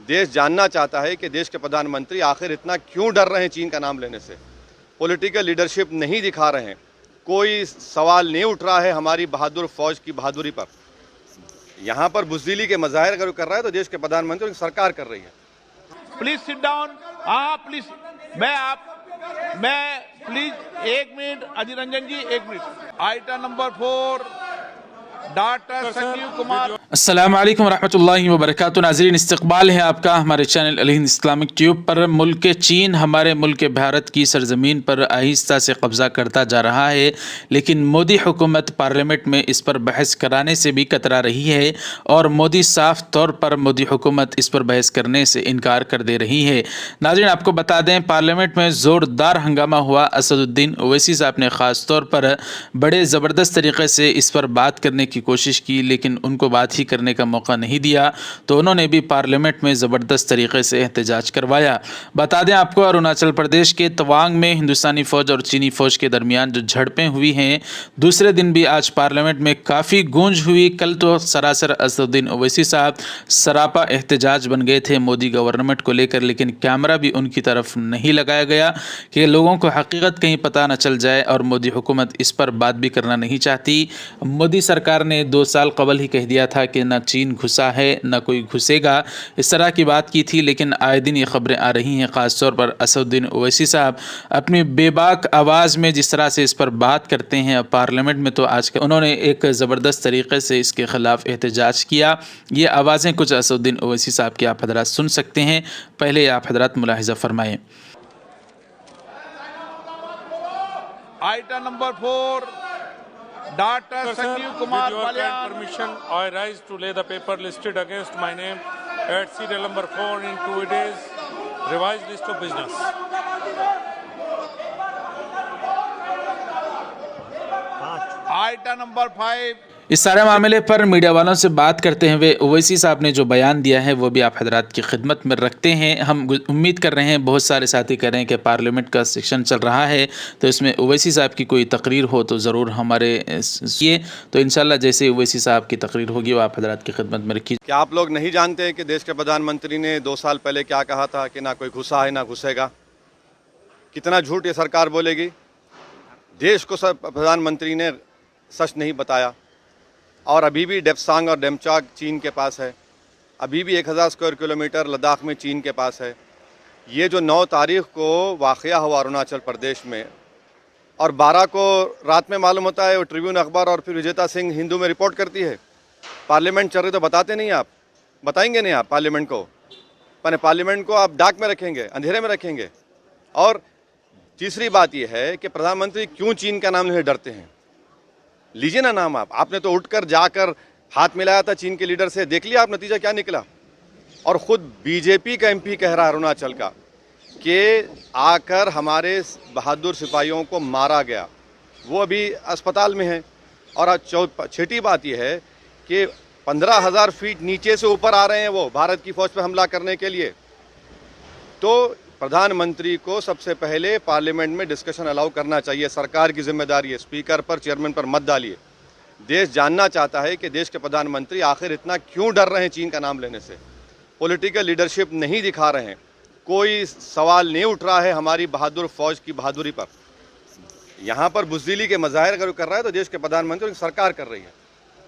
देश जानना चाहता है कि देश के प्रधानमंत्री आखिर इतना क्यों डर रहे हैं चीन का नाम लेने से। पॉलिटिकल लीडरशिप नहीं दिखा रहे हैं, कोई सवाल नहीं उठ रहा है हमारी बहादुर फौज की बहादुरी पर। यहाँ पर बुज़दिली के मज़ाहिर अगर कर रहा है तो देश के प्रधानमंत्री की सरकार कर रही है। Please sit down. हाँ प्लीज, मैं please 1 minute, Ajit Ranjan ji 1 minute. Item number 4 doctor Sanjeev Kumar. अस्सलाम वालेकुम रहमतुल्लाहि व बरकातुहू। नाज़रीन, इस्तक़बाल है आपका हमारे चैनल अल हिंद इस्लामिक ट्यूब पर। मुल्क चीन हमारे मुल्क भारत की सरजमीन पर आहिस्ता से कब्ज़ा करता जा रहा है, लेकिन मोदी हुकूमत पार्लियामेंट में इस पर बहस कराने से भी कतरा रही है और मोदी साफ तौर पर मोदी हुकूमत इस पर बहस करने से इनकार कर दे रही है। नाज़रीन, आपको बता दें, पार्लियामेंट में ज़ोरदार हंगामा हुआ। असदुद्दीन ओवैसी साहब ने ख़ास तौर पर बड़े ज़बरदस्त तरीक़े से इस पर बात करने की कोशिश की, लेकिन उनको बात ही करने का मौका नहीं दिया, तो उन्होंने भी पार्लियामेंट में ज़बरदस्त तरीके से एहतजाज करवाया। बता दें आपको, अरुणाचल प्रदेश के तवांग में हिंदुस्तानी फ़ौज और चीनी फ़ौज के दरमियान जो झड़पें हुई हैं, दूसरे दिन भी आज पार्लियामेंट में काफ़ी गूंज हुई। कल तो सरासर असदुद्दीन ओवैसी साहब सरापा एहतजाज बन गए थे मोदी गवर्नमेंट को लेकर, लेकिन कैमरा भी उनकी तरफ नहीं लगाया गया कि लोगों को हकीकत कहीं पता न चल जाए, और मोदी हुकूमत इस पर बात भी करना नहीं चाहती। मोदी सरकार ने 2 साल कबल ही कह दिया था कि न चीन घुसा है न कोई घुसेगा, इस तरह की बात की थी, लेकिन आए दिन ये खबरें आ रही हैं। ख़ास तौर पर असदुद्दीन ओवैसी साहब अपनी बेबाक आवाज़ में जिस तरह से इस पर बात करते हैं पार्लियामेंट में, तो आज उन्होंने एक ज़बरदस्त तरीके से इसके ख़िलाफ़ एहतजाज किया। ये आवाज़ें कुछ असदुद्दीन ओवैसी साहब की आप हज़रात सुन सकते हैं। पहले आप हज़रात मुलाहिज़ा फरमाएँ। Item number 4 doctor Sanjeev Kumar Balyan. Permission, I rise to lay the paper listed against my name at serial number 4 in 2 days. Revised list of business. Item number 5 इस सारे मामले पर मीडिया वालों से बात करते हुए ओवैसी साहब ने जो बयान दिया है वो भी आप हजरात की खिदमत में रखते हैं। हम उम्मीद कर रहे हैं, बहुत सारे साथी कह रहे हैं कि पार्लियामेंट का सेशन चल रहा है, तो इसमें ओवैसी साहब की कोई तकरीर हो तो ज़रूर हमारे ये, तो इंशाल्लाह जैसे ओवैसी साहब की तकरीर होगी वो आप हजरात की खिदमत में रखिए। क्या आप लोग नहीं जानते कि देश के प्रधानमंत्री ने 2 साल पहले क्या कहा था कि ना कोई घुसा है ना घुसेगा? कितना झूठ ये सरकार बोलेगी? देश को प्रधानमंत्री ने सच नहीं बताया, और अभी भी डेप्सांग और डेमचाक चीन के पास है, अभी भी 1000 स्क्वायर किलोमीटर लद्दाख में चीन के पास है। ये जो 9 तारीख को वाक़या हुआ अरुणाचल प्रदेश में, और 12 को रात में मालूम होता है, वो ट्रिब्यून अखबार और फिर विजेता सिंह हिंदू में रिपोर्ट करती है। पार्लियामेंट चल रही तो बताते नहीं, आप बताएंगे नहीं आप पार्लियामेंट को, पर पार्लियामेंट को आप डाक में रखेंगे, अंधेरे में रखेंगे। और तीसरी बात यह है कि प्रधानमंत्री क्यों चीन का नाम नहीं डरते हैं? लीजिए ना नाम आप, आपने तो उठकर जाकर हाथ मिलाया था चीन के लीडर से, देख लिया आप नतीजा क्या निकला। और ख़ुद बीजेपी का MP कह रहा है अरुणाचल का कि आकर हमारे बहादुर सिपाहियों को मारा गया, वो अभी अस्पताल में है। और छठी बात यह है कि 15,000 फीट नीचे से ऊपर आ रहे हैं वो भारत की फ़ौज पर हमला करने के लिए। तो प्रधानमंत्री को सबसे पहले पार्लियामेंट में डिस्कशन अलाउ करना चाहिए, सरकार की जिम्मेदारी है। स्पीकर पर, चेयरमैन पर मत डालिए। देश जानना चाहता है कि देश के प्रधानमंत्री आखिर इतना क्यों डर रहे हैं चीन का नाम लेने से। पॉलिटिकल लीडरशिप नहीं दिखा रहे हैं, कोई सवाल नहीं उठ रहा है हमारी बहादुर फौज की बहादुरी पर। यहाँ पर बुज़दिली के मज़ाहिर अगर कर रहा है तो देश के प्रधानमंत्री की सरकार कर रही है।